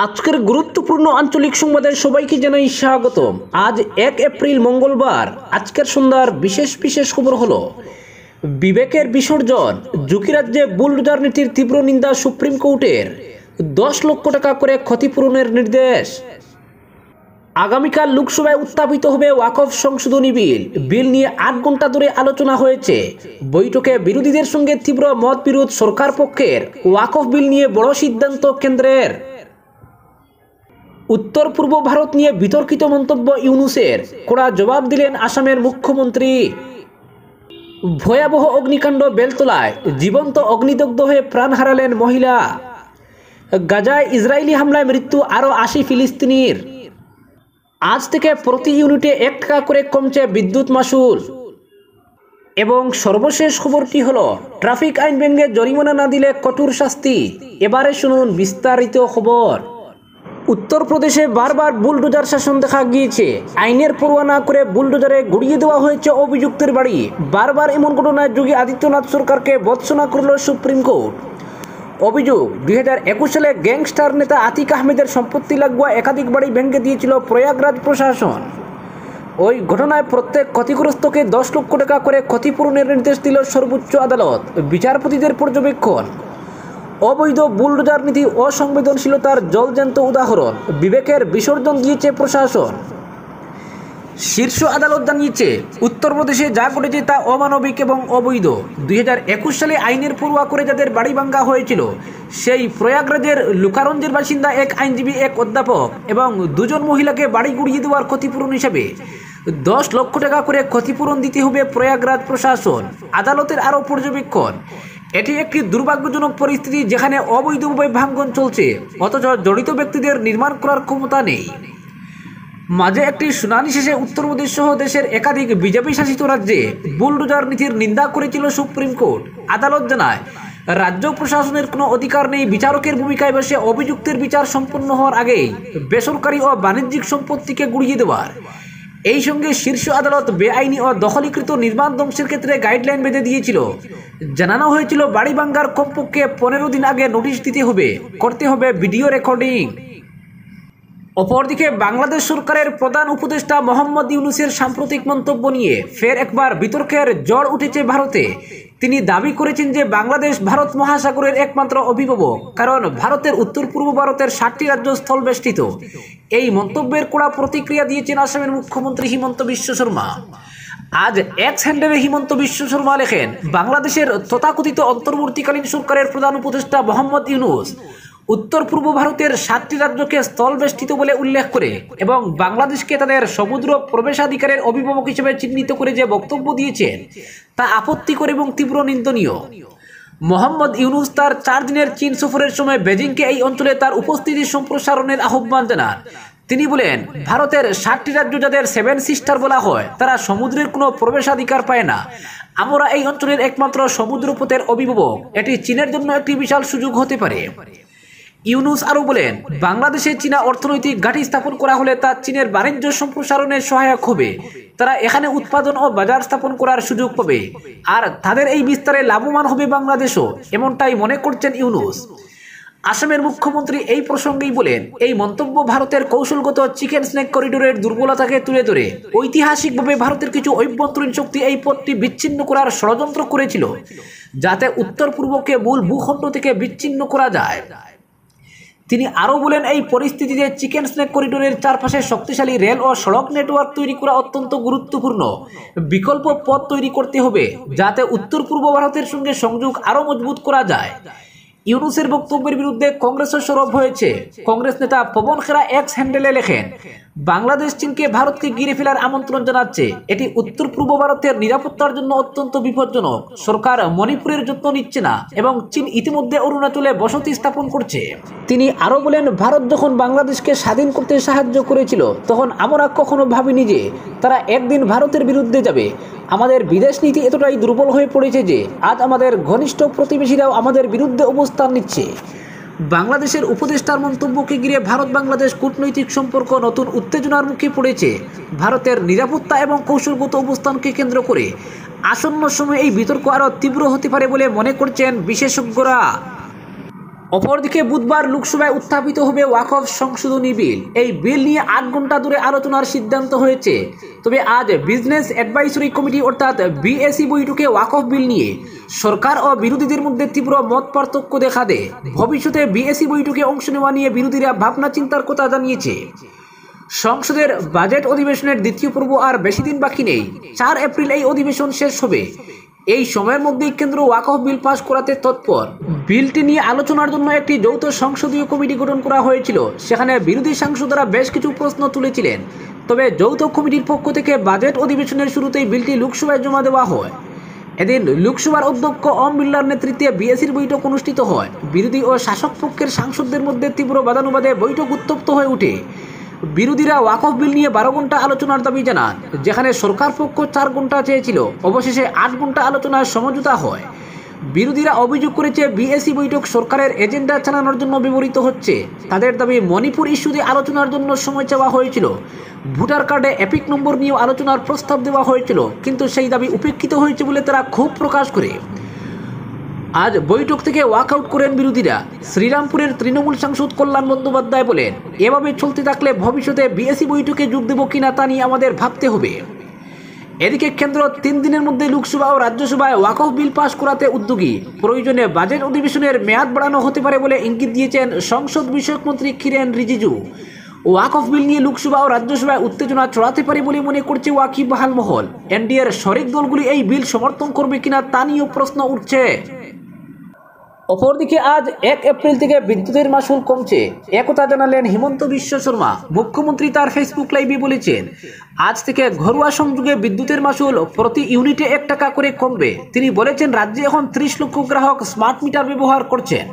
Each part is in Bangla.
আজকের গুরুত্বপূর্ণ আঞ্চলিক সংবাদে সবাইকে জানাই স্বাগতম। আজ 1 এপ্রিল মঙ্গলবার। আজকের সন্ধ্যার বিশেষ বিশেষ খবর হলো বিবেকের বিসর্জন, যুক্তরাজ্যে বুলডোজার নীতির তীব্র নিন্দা সুপ্রিম কোর্টের, 10 লক্ষ টাকা করে ক্ষতিপূরণের নির্দেশ। আগামীকাল লোকসভায় উত্থাপিত হবে ওয়াকফ সংশোধনী বিল নিয়ে 8 ঘন্টা ধরে আলোচনা হয়েছে। বৈঠকে বিরোধীদের সঙ্গে তীব্র মতবিরোধ সরকার পক্ষের। ওয়াকফ বিল নিয়ে বড় সিদ্ধান্ত কেন্দ্রের। উত্তর পূর্ব ভারত নিয়ে বিতর্কিত মন্তব্য ইউনূসের, কড়া জবাব দিলেন আসামের মুখ্যমন্ত্রী। ভয়াবহ অগ্নিকাণ্ড বেলতলায়, জীবন্ত অগ্নিদগ্ধ হয়ে প্রাণ হারালেন মহিলা। গাজায় ইসরায়েলি হামলায় মৃত্যু আরও 80 ফিলিস্তিনির। আজ থেকে প্রতি ইউনিটে 1 টাকা করে কমছে বিদ্যুৎ মাশুল। এবং সর্বশেষ খবরটি হলো ট্রাফিক আইন ভেঙে জরিমানা না দিলে কঠোর শাস্তি। এবারে শুনুন বিস্তারিত খবর। উত্তরপ্রদেশে বারবার বুলডোজার শাসন দেখা গিয়েছে। আইনের পরোয়া না করে বুলডোজারে গুড়িয়ে দেওয়া হয়েছে অভিযুক্তের বাড়ি। বারবার এমন ঘটনায় যোগী আদিত্যনাথ সরকারকে ভর্ৎসনা করল সুপ্রিম কোর্ট। অভিযোগ, 2021 সালে গ্যাংস্টার নেতা আতিক আহমেদের সম্পত্তি লাগোয়া একাধিক বাড়ি ভেঙে দিয়েছিল প্রয়াগরাজ প্রশাসন। ওই ঘটনায় প্রত্যেক ক্ষতিগ্রস্তকে 10 লক্ষ টাকা করে ক্ষতিপূরণের নির্দেশ দিল সর্বোচ্চ আদালত। বিচারপতিদের পর্যবেক্ষণ, অবৈধ বুলডোজার নীতি অসংবেদনশীলতার জলজ্যান্ত উদাহরণ। বিবেকের বিসর্জন দিয়েছে প্রশাসন। শীর্ষ আদালত জানিয়েছে, উত্তরপ্রদেশে যা ঘটেছে তা অমানবিক এবং অবৈধ। 2021 সালে আইনের পরোয়া করে যাদের বাড়ি ভাঙা হয়েছিল, সেই প্রয়াগরাজের লুকারঞ্জের বাসিন্দা এক আইনজীবী, এক অধ্যাপক এবং 2 জন মহিলাকে বাড়ি গুড়িয়ে দেওয়ার ক্ষতিপূরণ হিসেবে 10 লক্ষ টাকা করে ক্ষতিপূরণ দিতে হবে প্রয়াগরাজ প্রশাসন। আদালতের আরও পর্যবেক্ষণ, এটি একটি দুর্ভাগ্যজনক পরিস্থিতি যেখানে অবৈধভাবে ভাঙন চলছে অথচ জড়িত ব্যক্তিদের নির্মাণ করার ক্ষমতা নেই। মাঝে একটি শুনানি শেষে উত্তরপ্রদেশ সহ দেশের একাধিক বিজেপি শাসিত রাজ্যে বুলডোজার নীতির নিন্দা করেছিল সুপ্রিম কোর্ট। আদালত জানায়, রাজ্য প্রশাসনের কোনো অধিকার নেই বিচারকের ভূমিকায় বসে অভিযুক্তের বিচার সম্পন্ন হওয়ার আগেই বেসরকারি ও বাণিজ্যিক সম্পত্তিকে গুড়িয়ে দেওয়ার। এই সঙ্গে শীর্ষ আদালত বেআইনি ও দখলীকৃত নির্মাণ ধ্বংসের ক্ষেত্রে গাইডলাইন বেঁধে দিয়েছিল। জানানো হয়েছিল, বাড়ি ভাঙার কমপক্ষে 15 দিন আগে নোটিশ দিতে হবে, করতে হবে ভিডিও রেকর্ডিং। অপরদিকে বাংলাদেশ সরকারের প্রধান উপদেষ্টা মোহাম্মদ ইউনূসের সাম্প্রতিক মন্তব্য নিয়ে ফের একবার বিতর্কের ঝড় উঠেছে ভারতে। তিনি দাবি করেছেন যে বাংলাদেশ ভারত মহাসাগরের একমাত্র অভিভাবক, কারণ ভারতের উত্তর পূর্ব ভারতের 7টি রাজ্য স্থলবেষ্টিত। এই মন্তব্যের কড়া প্রতিক্রিয়া দিয়েছেন আসামের মুখ্যমন্ত্রী হিমন্ত বিশ্ব শর্মা। আজ এক্স হ্যান্ডেলে হিমন্ত বিশ্ব শর্মা লেখেন, বাংলাদেশের তথাকথিত অন্তর্বর্তীকালীন সরকারের প্রধান উপদেষ্টা মোহাম্মদ ইউনূস উত্তর পূর্ব ভারতের 7টি রাজ্যকে স্থলবেষ্টিত বলে উল্লেখ করে এবং বাংলাদেশকে তাদের সমুদ্র প্রবেশাধিকারের অভিভাবক হিসেবে চিহ্নিত করে যে বক্তব্য দিয়েছেন তা আপত্তিকর এবং তীব্র নিন্দনীয়। মোহাম্মদ ইউনূস তার 4 দিনের চীন সফরের সময় বেজিংকে এই অঞ্চলে তার উপস্থিতি সম্প্রসারণের আহ্বান জানান। তিনি বলেন, ভারতের 7টি রাজ্য যাদের 7 সিস্টার বলা হয়, তারা সমুদ্রের কোনো প্রবেশাধিকার পায় না। আমরা এই অঞ্চলের একমাত্র সমুদ্রপথের অভিভাবক। এটি চীনের জন্য একটি বিশাল সুযোগ হতে পারে। ইউনূস আরও বলেন, বাংলাদেশে চীনা অর্থনৈতিক ঘাঁটি স্থাপন করা হলে তা চীনের বাণিজ্য সম্প্রসারণে সহায়ক হবে। তারা এখানে উৎপাদন ও বাজার স্থাপন করার সুযোগ পাবে, আর তাদের এই বিস্তারে লাভবান হবে বাংলাদেশও, এমনটাই মনে করছেন ইউনূস। আসামের মুখ্যমন্ত্রী এই প্রসঙ্গেই বলেন, এই মন্তব্য ভারতের কৌশলগত চিকেন স্নেক করিডোরের দুর্বলতাকে তুলে ধরে। ঐতিহাসিকভাবে ভারতের কিছু অভ্যন্তরীণ শক্তি এই পথটি বিচ্ছিন্ন করার ষড়যন্ত্র করেছিল, যাতে উত্তর পূর্বকে মূল ভূখণ্ড থেকে বিচ্ছিন্ন করা যায়। তিনি আরও বলেন, এই পরিস্থিতিতে চিকেন স্নেক করিডোরের চারপাশে শক্তিশালী রেল ও সড়ক নেটওয়ার্ক তৈরি করা অত্যন্ত গুরুত্বপূর্ণ। বিকল্প পথ তৈরি করতে হবে যাতে উত্তর পূর্ব ভারতের সঙ্গে সংযোগ আরও মজবুত করা যায়। ইউনূসের বক্তব্যের বিরুদ্ধে কংগ্রেসও সরব হয়েছে। কংগ্রেস নেতা পবন খেরা এক্স হ্যান্ডেলে লেখেন, বাংলাদেশ চীনকে ভারতকে ঘিরে ফেলার আমন্ত্রণ জানাচ্ছে। এটি উত্তর পূর্ব ভারতের নিরাপত্তার জন্য অত্যন্ত বিপজ্জনক। সরকার মণিপুরের যত্ন নিচ্ছে না এবং চীন ইতিমধ্যে অরুণাচলে বসতি স্থাপন করছে। তিনি আরও বলেন, ভারত যখন বাংলাদেশকে স্বাধীন করতে সাহায্য করেছিল, তখন আমরা কখনো ভাবিনি যে তারা একদিন ভারতের বিরুদ্ধে যাবে। আমাদের বিদেশ নীতি এতটাই দুর্বল হয়ে পড়েছে যে আজ আমাদের ঘনিষ্ঠ প্রতিবেশীরাও আমাদের বিরুদ্ধে অবস্থান নিচ্ছে। বাংলাদেশের উপদেষ্টার মন্তব্যকে ঘিরে ভারত বাংলাদেশ কূটনৈতিক সম্পর্ক নতুন উত্তেজনার মুখে পড়েছে। ভারতের নিরাপত্তা এবং কৌশলগত অবস্থানকে কেন্দ্র করে আসন্ন সময়ে এই বিতর্ক আরও তীব্র হতে পারে বলে মনে করছেন বিশেষজ্ঞরা। অপরদিকে বুধবার লোকসভায় উত্থাপিত হবে ওয়াকফ সংশোধনী বিল। এই বিল নিয়ে ৮ ঘন্টা ধরে আলোচনার সিদ্ধান্ত হয়েছে। তবে আজ বিজনেস অ্যাডভাইসরি কমিটি অর্থাৎ বিএসি বৈঠকে ওয়াকফ বিল নিয়ে সরকার ও বিরোধীদের মধ্যে তীব্র মত পার্থক্য দেখা দেয়। ভবিষ্যতে বিএসি বৈঠকে অংশ নেওয়া নিয়ে বিরোধীরা ভাবনা চিন্তার কথা জানিয়েছে। সংসদের বাজেট অধিবেশনের দ্বিতীয় পর্ব আর বেশি দিন বাকি নেই। 4 এপ্রিল এই অধিবেশন শেষ হবে। এই সময়ের মধ্যেই কেন্দ্র ওয়াকফ বিল পাস করাতে তৎপর। বিলটি নিয়ে আলোচনার জন্য একটি যৌথ সংসদীয় কমিটি গঠন করা হয়েছিল। সেখানে বিরোধী সাংসদরা বেশ কিছু প্রশ্ন তুলেছিলেন। তবে যৌথ কমিটির পক্ষ থেকে বাজেট অধিবেশনের শুরুতেই বিলটি লোকসভায় জমা দেওয়া হয়। এদিন লোকসভার অধ্যক্ষ ওম বিড়লার নেতৃত্বে বিএসির বৈঠক অনুষ্ঠিত হয়। বিরোধী ও শাসক পক্ষের সাংসদদের মধ্যে তীব্র বাদানুবাদে বৈঠক উত্তপ্ত হয়ে ওঠে। বিরোধীরা ওয়াকফ বিল নিয়ে 12 ঘন্টা আলোচনার দাবি জানান, যেখানে সরকার পক্ষ 4 ঘন্টা চেয়েছিল। অবশেষে 8 ঘন্টা আলোচনায় সমঝোতা হয়। বিরোধীরা অভিযোগ করেছে বিএসি বৈঠক সরকারের এজেন্ডা চালানোর জন্য ব্যবহৃত হচ্ছে। তাদের দাবি মণিপুর ইস্যুতে আলোচনার জন্য সময় চাওয়া হয়েছিল। ভোটার কার্ডে এপিক নম্বর নিয়েও আলোচনার প্রস্তাব দেওয়া হয়েছিল, কিন্তু সেই দাবি উপেক্ষিত হয়েছে বলে তারা ক্ষোভ প্রকাশ করে। আজ বৈঠক থেকে ওয়াকআউট করেন বিরোধীরা। শ্রীরামপুরের তৃণমূল সাংসদ কল্যাণ বন্দ্যোপাধ্যায় বলেন, এভাবে চলতে থাকলে ভবিষ্যতে বিএসি বৈঠকে যোগ দেব কিনা তা নিয়ে আমাদের ভাবতে হবে। এদিকে কেন্দ্র 3 দিনের মধ্যে লোকসভা ও রাজ্যসভায় ওয়াকফ বিল পাস করাতে উদ্যোগী। প্রয়োজনে বাজেট অধিবেশনের মেয়াদ বাড়ানো হতে পারে বলে ইঙ্গিত দিয়েছেন সংসদ বিষয়ক মন্ত্রী কিরেন রিজিজু। ওয়াকফ বিল নিয়ে লোকসভা ও রাজ্যসভায় উত্তেজনা ছড়াতে পারে বলে মনে করছে ওয়াকিবহাল মহল। এনডিএর শরিক দলগুলি এই বিল সমর্থন করবে কিনা তা নিয়েও প্রশ্ন উঠছে। অপরদিকে আজ 1 এপ্রিল থেকে বিদ্যুতের মাশুল কমছে, একথা জানালেন হিমন্ত বিশ্ব শর্মা। মুখ্যমন্ত্রী তার ফেসবুক লাইভে বলেছেন, আজ থেকে ঘরোয়া সংযোগে বিদ্যুতের মাশুল প্রতি ইউনিটে 1 টাকা করে কমবে। তিনি বলেছেন, রাজ্যে এখন 30 লক্ষ গ্রাহক স্মার্ট মিটার ব্যবহার করছেন।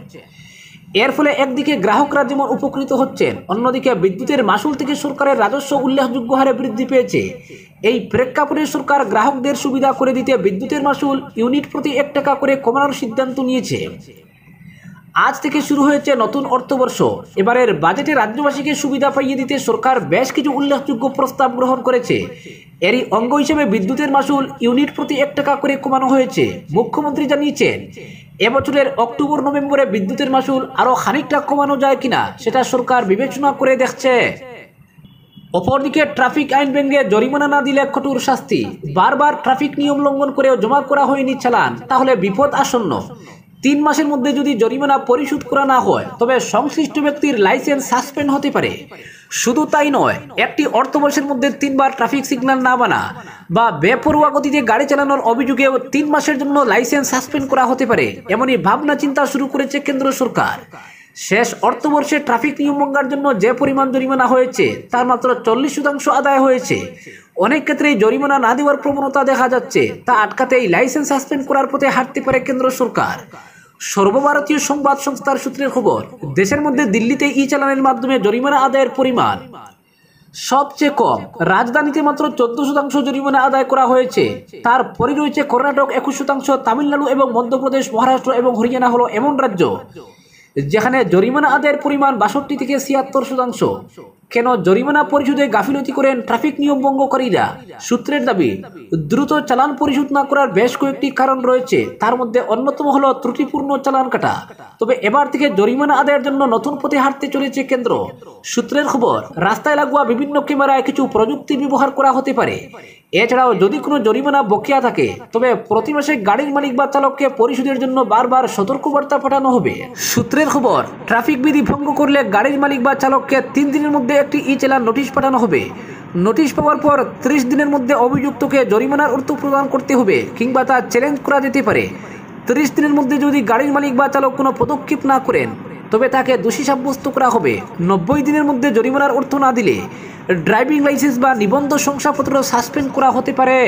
এর ফলে একদিকে গ্রাহকরা যেমন উপকৃত হচ্ছেন, অন্যদিকে বিদ্যুতের মাশুল থেকে সরকারের রাজস্ব উল্লেখযোগ্য হারে বৃদ্ধি পেয়েছে। এই প্রেক্ষাপটে সরকার গ্রাহকদের সুবিধা করে দিতে বিদ্যুতের মাশুল ইউনিট প্রতি 1 টাকা করে কমানোর সিদ্ধান্ত নিয়েছে। আজ থেকে শুরু হয়েছে নতুন অর্থবর্ষ। এবারের বাজেটে রাজ্যবাসীকে সুবিধা পাইয়ে দিতে সরকার বেশ কিছু উল্লেখযোগ্য প্রস্তাব গ্রহণ করেছে। এরই অঙ্গ হিসেবে বিদ্যুতের মাশুল ইউনিট প্রতি 1 টাকা করে কমানো হয়েছে। মুখ্যমন্ত্রী জানিয়েছেন, এবছরের অক্টোবর নভেম্বরে বিদ্যুতের মাশুল আরও খানিকটা কমানো যায় কিনা সেটা সরকার বিবেচনা করে দেখছে। অপরদিকে ট্রাফিক আইন ভেঙে জরিমানা না দিলে কঠোর শাস্তি। বারবার ট্রাফিক নিয়ম লঙ্ঘন করেও জমা করা হয়নি চালান, তাহলে বিপদ আসন্ন। 3 মাসের মধ্যে যদি জরিমানা পরিশোধ করা না হয় তবে সংশ্লিষ্ট ব্যক্তির লাইসেন্স সাসপেন্ড হতে পারে। শুধু তাই নয়, একটি অর্থবর্ষের মধ্যে 3 বার ট্রাফিক সিগন্যাল না মানা বা বেপরোয়া গতিতে গাড়ি চালানোর অভিযোগেও 3 মাসের জন্য লাইসেন্স সাসপেন্ড করা হতে পারে। এমনই ভাবনা চিন্তা শুরু করেছে কেন্দ্র সরকার। শেষ অর্থবর্ষে ট্রাফিক নিয়ম ভঙ্গার জন্য যে পরিমাণ জরিমানা হয়েছে তার মাত্র 40% আদায় হয়েছে। অনেক ক্ষেত্রেই জরিমানা না দেওয়ার প্রবণতা দেখা যাচ্ছে। তা আটকাতেই লাইসেন্স সাসপেন্ড করার পথে হাঁটতে পারে কেন্দ্র সরকার। সর্বভারতীয় সংবাদ সংস্থার সূত্রের খবর, দেশের মধ্যে দিল্লিতে ই চালানের মাধ্যমে জরিমানা আদায়ের পরিমাণ সবচেয়ে কম। রাজধানীতে মাত্র 14% জরিমানা আদায় করা হয়েছে। তারপরে রয়েছে কর্ণাটক 21%, তামিলনাড়ু এবং মধ্যপ্রদেশ, মহারাষ্ট্র এবং হরিয়ানা হলো এমন রাজ্য যেখানে জরিমানা আদায়ের পরিমাণ 62 থেকে 76%। কেন জরিমানা পরিশোধে গাফিলতি করেন ট্রাফিক নিয়ম ভঙ্গকারীরা? সূত্রের দাবি, দ্রুত চালান পরিশোধ না করার বেশ কয়েকটি কারণ রয়েছে। তার মধ্যে অন্যতম হলো ত্রুটিপূর্ণ চালান কাটা। তবে এবার থেকে জরিমানা আদায়ের জন্য নতুন পথে হাঁটতে চলেছে কেন্দ্র। সূত্রের খবর, রাস্তায় লাগোয়া বিভিন্ন ক্যামেরায় কিছু প্রযুক্তি ব্যবহার করা হতে পারে। এছাড়াও যদি কোনো জরিমানা বকেয়া থাকে তবে প্রতি মাসে গাড়ির মালিক বা চালককে পরিশোধের জন্য বারবার সতর্কবার্তা পাঠানো হবে। সূত্রের খবর, ট্রাফিক বিধি ভঙ্গ করলে গাড়ির মালিক বা চালককে 3 দিনের মধ্যে একটি ই চালান নোটিশ পাঠানো হবে। নোটিশ পাওয়ার পর 30 দিনের মধ্যে অভিযুক্তকে জরিমানার অর্থ প্রদান করতে হবে, কিংবা তা চ্যালেঞ্জ করা যেতে পারে। 30 দিনের মধ্যে যদি গাড়ির মালিক বা চালক কোনো পদক্ষেপ না করেন তবে তাকে দোষী সাব্যস্ত করা হবে। 90 দিনের মধ্যে জরিমানার অর্থ না দিলে ড্রাইভিং লাইসেন্স বা নিবন্ধ শংসাপত্র সাসপেন্ড করা হতে পারে।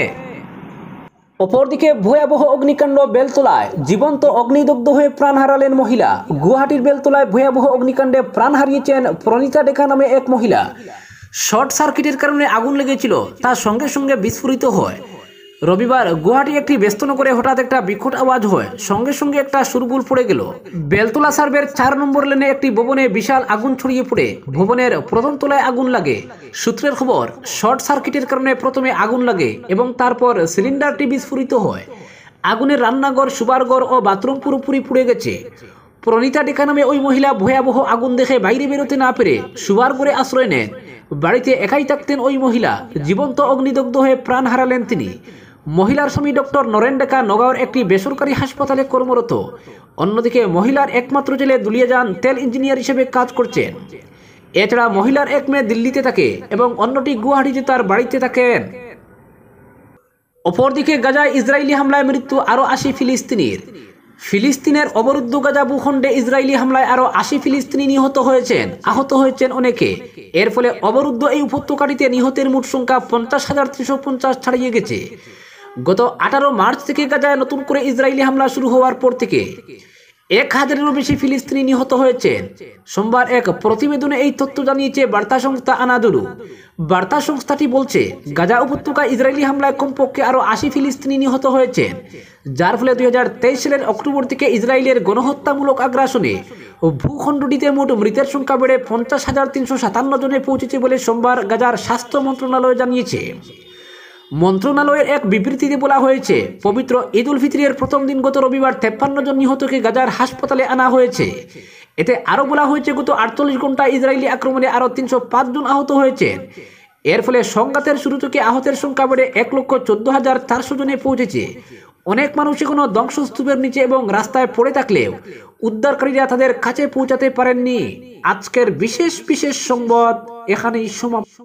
অপরদিকে ভয়াবহ অগ্নিকাণ্ড বেলতলায়, জীবন্ত অগ্নিদগ্ধ হয়ে প্রাণ হারালেন মহিলা। গুয়াহাটির বেলতলায় ভয়াবহ অগ্নিকাণ্ডে প্রাণ হারিয়েছেন প্রণীতা ডেকা নামে এক মহিলা। শর্ট সার্কিটের কারণে আগুন লেগেছিল, তার সঙ্গে সঙ্গে বিস্ফোরিত হয়। রবিবার গুয়াহাটি একটি ব্যস্তনগরে হঠাৎ একটা বিকট আওয়াজ হয়, সঙ্গে সঙ্গে একটা শোরগোল পড়ে গেল। বেলতলা সার্ভের 4 নম্বর লেনে একটি ভবনে বিশাল আগুন ছড়িয়ে পড়ে ভবনের প্রথম তলায় আগুন লাগে। সূত্রের খবর, শর্ট সার্কিটের কারণে প্রথমে আগুন লাগে এবং তারপর সিলিন্ডারটি বিস্ফোরিত হয়। আগুনে রান্নাঘর, শোবার ঘর ও বাথরুম পুরোপুরি পুড়ে গেছে। প্রণীতা ডেকা নামে ওই মহিলা ভয়াবহ আগুন দেখে বাইরে বেরোতে না পেরে শুবার করে আশ্রয় নেন। বাড়িতে একাই থাকতেন ওই মহিলা। জীবন্ত অগ্নিদগ্ধ হয়ে প্রাণ হারালেন তিনি। মহিলার স্বামী ডক্টর নরেন ডেকা নগাঁওর একটি বেসরকারি হাসপাতালে কর্মরত। অন্যদিকে মহিলার একমাত্র ছেলে দুলিয়ে যান তেল ইঞ্জিনিয়ার হিসেবে কাজ করছেন। এছাড়া মহিলার এক মেয়ে দিল্লিতে থাকে এবং অন্যটি গুয়াহাটিতে তার বাড়িতে থাকেন। অপরদিকে গাজায় ইসরায়েলি হামলায় মৃত্যু আরও 80 ফিলিস্তিনির। ফিলিস্তিনের অবরুদ্ধ গাজা ভূখণ্ডে ইসরায়েলি হামলায় আরও 80 ফিলিস্তিনি নিহত হয়েছেন, আহত হয়েছেন অনেকে। এর ফলে অবরুদ্ধ এই উপত্যকাটিতে নিহতের মোট সংখ্যা 50,350 ছাড়িয়ে গেছে। গত 18 মার্চ থেকে গাজায় নতুন করে ইসরায়েলি হামলা শুরু হওয়ার পর থেকে 1000-এরও বেশি ফিলিস্তিনি নিহত হয়েছেন। সোমবার এক প্রতিবেদনে এই তথ্য জানিয়েছে বার্তা সংস্থা আনাদুলু। বার্তা সংস্থাটি বলছে, গাজা উপত্যকায় ইসরায়েলি হামলায় কমপক্ষে আরও 80 ফিলিস্তিনি নিহত হয়েছেন, যার ফলে 2023 সালের অক্টোবর থেকে ইসরায়েলের গণহত্যামূলক আগ্রাসনে ভূখণ্ডটিতে মোট মৃতের সংখ্যা বেড়ে 50,357 জনে পৌঁছেছে বলে সোমবার গাজার স্বাস্থ্য মন্ত্রণালয় জানিয়েছে। মন্ত্রণালয়ের এক বিবৃতিতে বলা হয়েছে, পবিত্র ঈদ উল ফিতরের প্রথম দিন গত রবিবার 53 জন নিহতকে গাজার হাসপাতালে আনা হয়েছে। এতে আরও বলা হয়েছে, গত 48 ঘন্টায় ইসরায়েলি আক্রমণে আরও 305 জন আহত হয়েছেন। এর ফলে সংঘাতের শুরু থেকে আহতের সংখ্যা বেড়ে 1,14,400 জনে পৌঁছেছে। অনেক মানুষ এখনো ধ্বংসস্তূপের নিচে এবং রাস্তায় পড়ে থাকলেও উদ্ধারকারীরা তাদের কাছে পৌঁছাতে পারেননি। আজকের বিশেষ সংবাদ এখানেই সমাপ্ত।